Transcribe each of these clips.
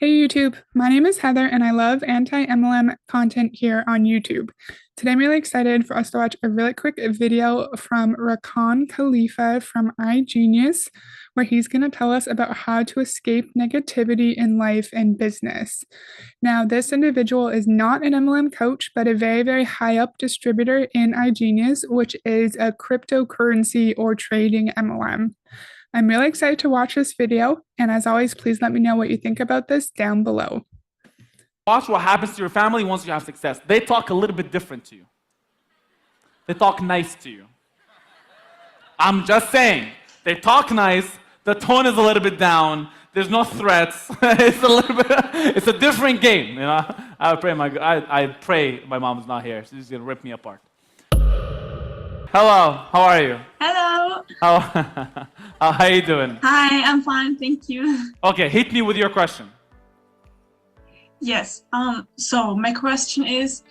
Hey YouTube, my name is Heather and I love anti-MLM content here on YouTube. Today I'm really excited for us to watch a really quick video from Rakan Khalifa from iGenius, where he's going to tell us about how to escape negativity in life and business. Now, this individual is not an MLM coach, but a very, very high up distributor in iGenius, which is a cryptocurrency or trading MLM. I'm really excited to watch this video, and as always, please let me know what you think about this down below. Watch what happens to your family once you have success. They talk a little bit different to you. They talk nice to you. I'm just saying, they talk nice, the tone is a little bit down, there's no threats, it's a different game, you know? I pray my mom's not here, she's gonna rip me apart. Hello, how are you? Hello. How are you doing? Hi, I'm fine, thank you. Okay, hit me with your question. Yes, so my question is,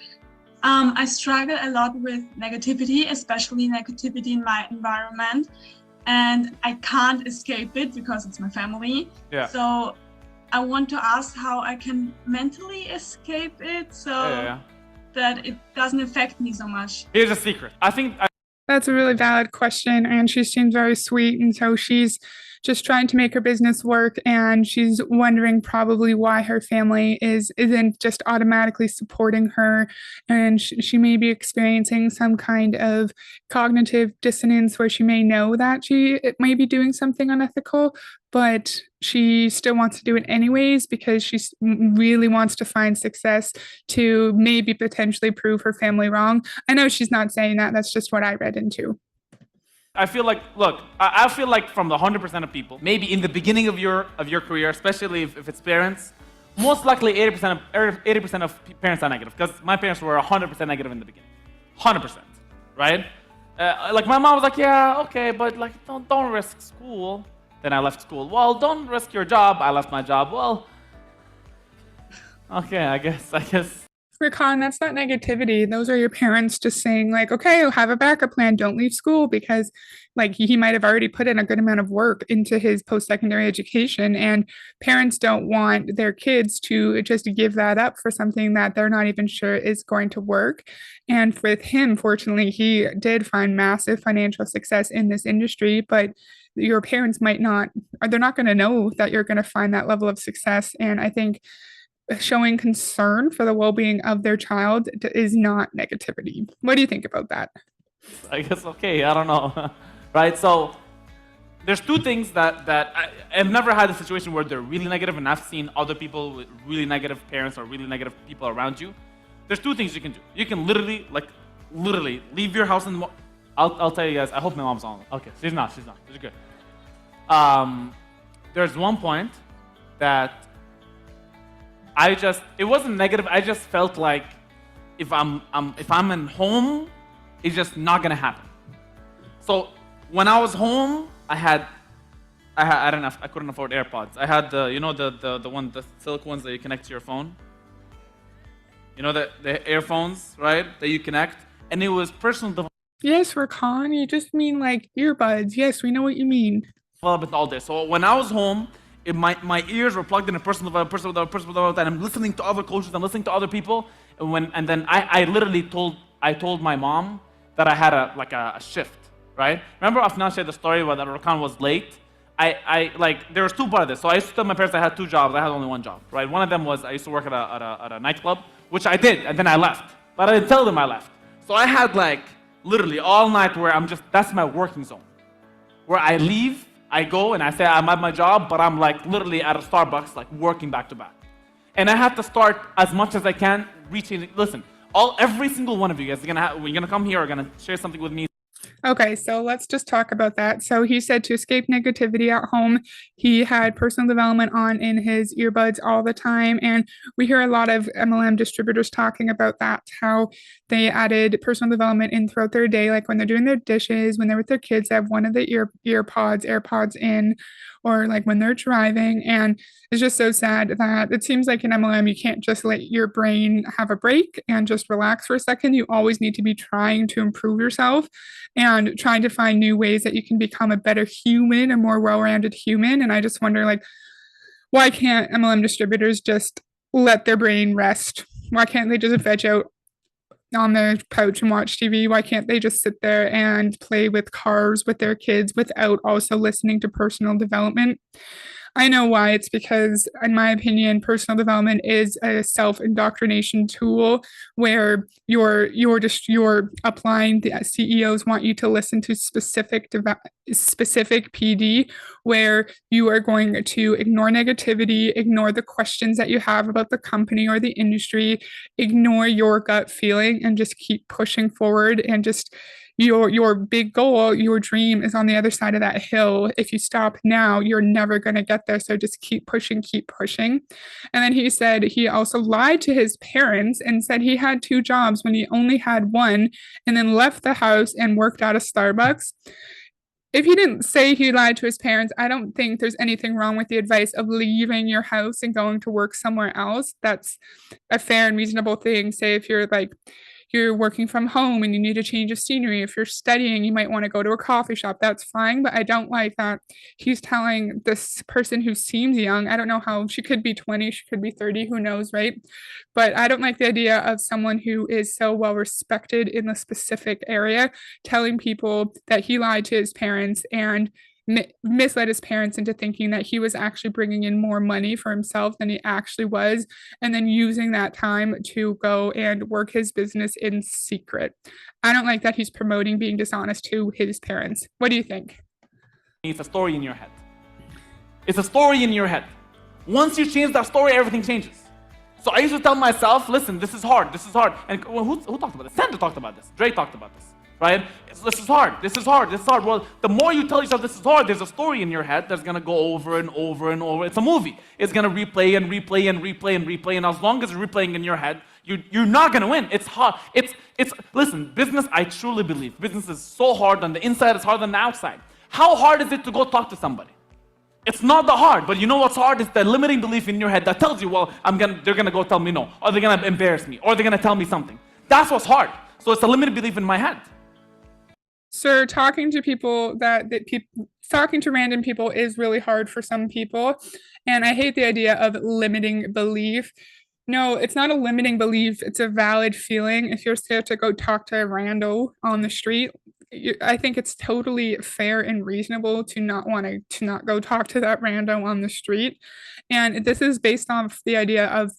I struggle a lot with negativity, especially negativity in my environment, and I can't escape it because it's my family. Yeah. So I want to ask how I can mentally escape it so that it doesn't affect me so much. Here's a secret. That's a really valid question, and she seems very sweet, and so she's just trying to make her business work, and she's wondering probably why her family isn't just automatically supporting her, and she may be experiencing some kind of cognitive dissonance where she may know that she may be doing something unethical, but she still wants to do it anyways because she really wants to find success to maybe potentially prove her family wrong. I know she's not saying that. That's just what I read into. I feel like, look, I feel like from the 100% of people, maybe in the beginning of your career, especially if it's parents, most likely 80% of parents are negative, because my parents were 100% negative in the beginning, 100%, right? Like my mom was like, yeah, okay, but like don't risk school. Then I left school. Well, don't risk your job. I left my job. Well, okay, I guess. Rakan, that's not negativity. Those are your parents just saying, like, okay, have a backup plan. Don't leave school because, like, he might have already put in a good amount of work into his post-secondary education. And parents don't want their kids to just give that up for something that they're not even sure is going to work. And with him, fortunately, he did find massive financial success in this industry, but your parents might not, or they're not going to know that you're going to find that level of success. And I think showing concern for the well-being of their child is not negativity. What do you think about that? I guess, okay, I don't know. Right, so there's two things that I've never had a situation where they're really negative, and I've seen other people with really negative parents or really negative people around you. There's two things you can do. You can literally leave your house in the I'll tell you guys, I hope my mom's on. Okay, she's not, she's good. There's one point that it wasn't negative. I just felt like if I'm in home, it's just not gonna happen. So when I was home, I don't know, I couldn't afford AirPods. I had the silk ones that you connect to your phone. You know the earphones, right? That you connect, and it was personal development. Yes, Rakan, you just mean like earbuds. Yes, we know what you mean. All this. So when I was home, my ears were plugged in a personal development, and I'm listening to other coaches, I'm listening to other people, and then I literally told my mom that I had a shift, right? Remember Afnan shared the story where that Rakan was late? There was two parts of this. So I used to tell my parents I had two jobs, I had only one job, right? One of them was I used to work at a nightclub, which I did, and then I left. But I didn't tell them I left. So I had literally all night where that's my working zone. Where I leave, I go and I say I'm at my job, but I'm literally at a Starbucks, working back to back. And I have to start as much as I can reaching. Listen, every single one of you guys we're gonna come here, are gonna share something with me. Okay, so let's just talk about that. So he said to escape negativity at home, he had personal development on in his earbuds all the time. And we hear a lot of MLM distributors talking about that, how they added personal development in throughout their day, like when they're doing their dishes, when they're with their kids, they have one of the AirPods in, or like when they're driving. And it's just so sad that it seems like in MLM, you can't just let your brain have a break and just relax for a second. You always need to be trying to improve yourself and trying to find new ways that you can become a better human, a more well-rounded human. And I just wonder, why can't MLM distributors just let their brain rest? Why can't they just veg out on their couch and watch TV? Why can't they just sit there and play with cars with their kids without also listening to personal development? I know why. It's because, in my opinion, personal development is a self-indoctrination tool where you're applying. The CEOs want you to listen to specific PD, where you are going to ignore negativity, ignore the questions that you have about the company or the industry, ignore your gut feeling, and just keep pushing forward and just your big goal, your dream is on the other side of that hill. If you stop now, you're never going to get there. So just keep pushing, keep pushing. And then he said he also lied to his parents and said he had 2 jobs when he only had one, and then left the house and worked at a Starbucks. If he didn't say he lied to his parents, I don't think there's anything wrong with the advice of leaving your house and going to work somewhere else. That's a fair and reasonable thing. Say if you're working from home and you need a change of scenery. If you're studying, you might want to go to a coffee shop. That's fine. But I don't like that he's telling this person who seems young, I don't know how, she could be 20, she could be 30, who knows, right? But I don't like the idea of someone who is so well respected in the specific area telling people that he lied to his parents and misled his parents into thinking that he was actually bringing in more money for himself than he actually was, and then using that time to go and work his business in secret. I don't like that he's promoting being dishonest to his parents. What do you think? It's a story in your head. It's a story in your head. Once you change that story, everything changes. So I used to tell myself, listen, this is hard, this is hard. And who talked about this? Santa talked about this. Dre talked about this, right? This is hard, this is hard, this is hard. Well, the more you tell yourself this is hard, there's a story in your head that's gonna go over and over and over. It's a movie. It's gonna replay and replay and replay and replay. And as long as you're replaying in your head, you're not gonna win. It's hard. Listen, business, I truly believe, business is so hard on the inside, it's hard on the outside. How hard is it to go talk to somebody? It's not that hard, but you know what's hard? It's the limiting belief in your head that tells you, well, they're gonna go tell me no, or they're gonna embarrass me, or they're gonna tell me something. That's what's hard. So it's a limited belief in my head. Sir, talking to people talking to random people is really hard for some people. And I hate the idea of limiting belief. No, it's not a limiting belief. It's a valid feeling. If you're scared to go talk to a rando on the street, I think it's totally fair and reasonable to not go talk to that rando on the street. And this is based off the idea of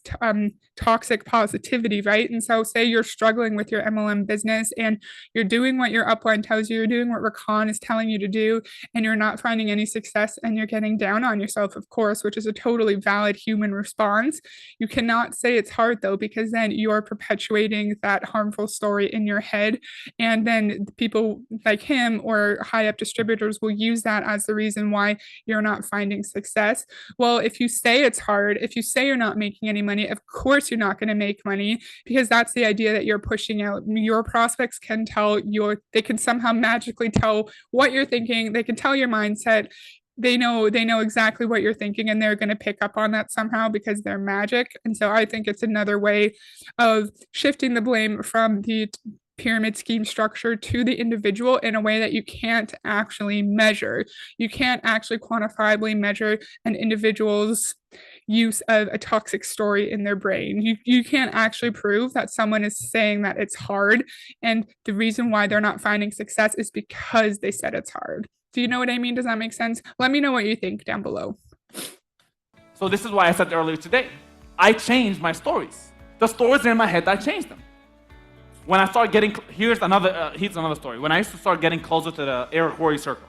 toxic positivity, right? And so say you're struggling with your MLM business and you're doing what your upline tells you, you're doing what Rakan is telling you to do, and you're not finding any success and you're getting down on yourself, of course, which is a totally valid human response. You cannot say it's hard though, because then you're perpetuating that harmful story in your head. And then people like him or high up distributors will use that as the reason why you're not finding success. Well, if you say it's hard, if you say you're not making any money, of course you're not going to make money, because that's the idea that you're pushing out. Your prospects can they can somehow magically tell what you're thinking. They can tell your mindset. They know exactly what you're thinking, and they're going to pick up on that somehow because they're magic. And so I think it's another way of shifting the blame from the pyramid scheme structure to the individual in a way that you can't actually measure. You can't actually quantifiably measure an individual's use of a toxic story in their brain. You can't actually prove that someone is saying that it's hard, and the reason why they're not finding success is because they said it's hard. Do you know what I mean? Does that make sense? Let me know what you think down below. So this is why I said earlier today, I changed my stories. The stories in my head, I changed them. When I start getting, here's another story. When I used to start getting closer to the Eric Worre circle.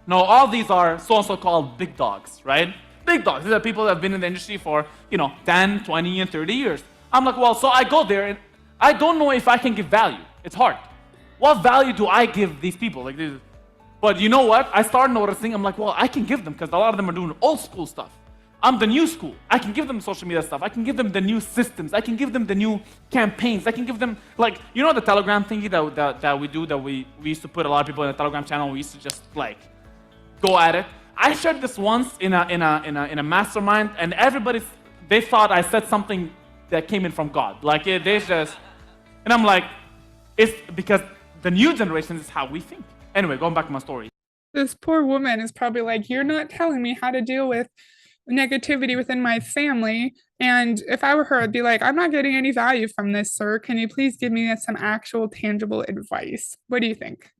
Now, all these are so-and-so called big dogs, right? Big dogs. These are people that have been in the industry for, 10, 20, and 30 years. I'm like, well, so I go there and I don't know if I can give value. It's hard. What value do I give these people? But you know what? I started noticing, I'm like, well, I can give them because a lot of them are doing old school stuff. I'm the new school. I can give them social media stuff. I can give them the new systems. I can give them the new campaigns. I can give them, the Telegram thingy that we do, that we used to put a lot of people in the Telegram channel. We used to just go at it. I shared this once in a mastermind, and they thought I said something that came in from God. And I'm like, it's because the new generation is how we think. Anyway, going back to my story. This poor woman is probably like, you're not telling me how to deal with negativity within my family. And if I were her, I'd be like, I'm not getting any value from this, sir. Can you please give me some actual tangible advice? What do you think?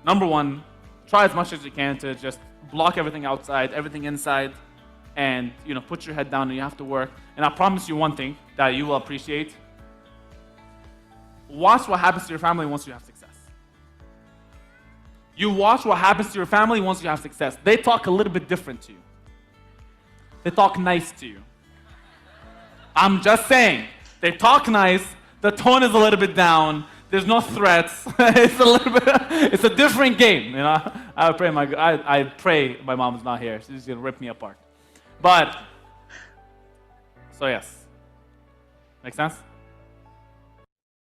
Number one, try as much as you can to just block everything outside, everything inside, and put your head down and you have to work. And I promise you one thing that you will appreciate. Watch what happens to your family once you have success. You watch what happens to your family once you have success. They talk a little bit different to you. They talk nice to you. I'm just saying, they talk nice, the tone is a little bit down, there's no threats. It's a different game, I pray my mom's not here. She's gonna rip me apart. But, so yes. Make sense?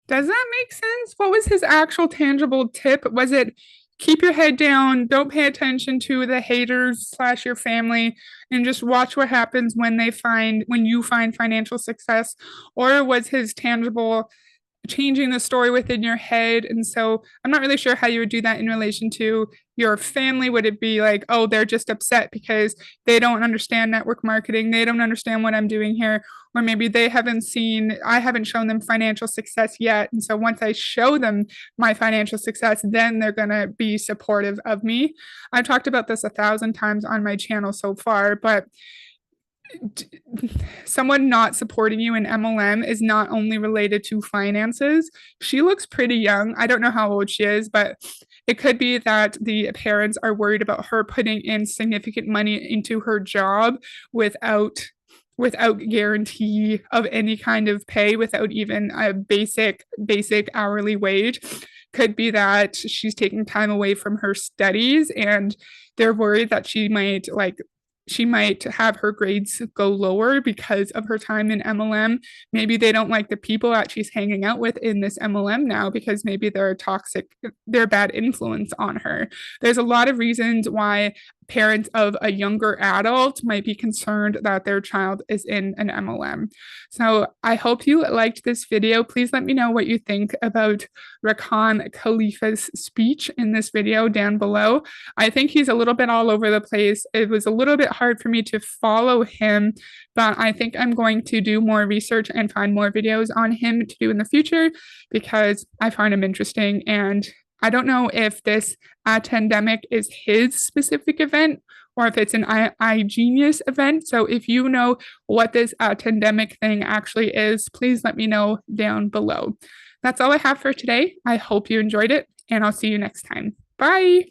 Does that make sense? What was his actual tangible tip? Was it keep your head down, don't pay attention to the haters / your family, and just watch what happens when you find financial success? Or was his tangible changing the story within your head? And so I'm not really sure how you would do that in relation to your family. Would it be like, oh, they're just upset because they don't understand network marketing, they don't understand what I'm doing here, or maybe I haven't shown them financial success yet, and so once I show them my financial success, then they're going to be supportive of me. I've talked about this 1,000 times on my channel so far, but someone not supporting you in MLM is not only related to finances. She looks pretty young. I don't know how old she is, but it could be that the parents are worried about her putting in significant money into her job without guarantee of any kind of pay, without even a basic hourly wage. Could be that she's taking time away from her studies and they're worried that she might have her grades go lower because of her time in MLM. Maybe they don't like the people that she's hanging out with in this MLM now because maybe they're a bad influence on her. There's a lot of reasons why parents of a younger adult might be concerned that their child is in an MLM. So I hope you liked this video. Please let me know what you think about Rakan Khalifa's speech in this video down below. I think he's a little bit all over the place. It was a little bit hard for me to follow him, but I think I'm going to do more research and find more videos on him to do in the future because I find him interesting. And I don't know if this pandemic is his specific event or if it's an iGenius event. So if you know what this pandemic thing actually is, please let me know down below. That's all I have for today. I hope you enjoyed it, and I'll see you next time. Bye.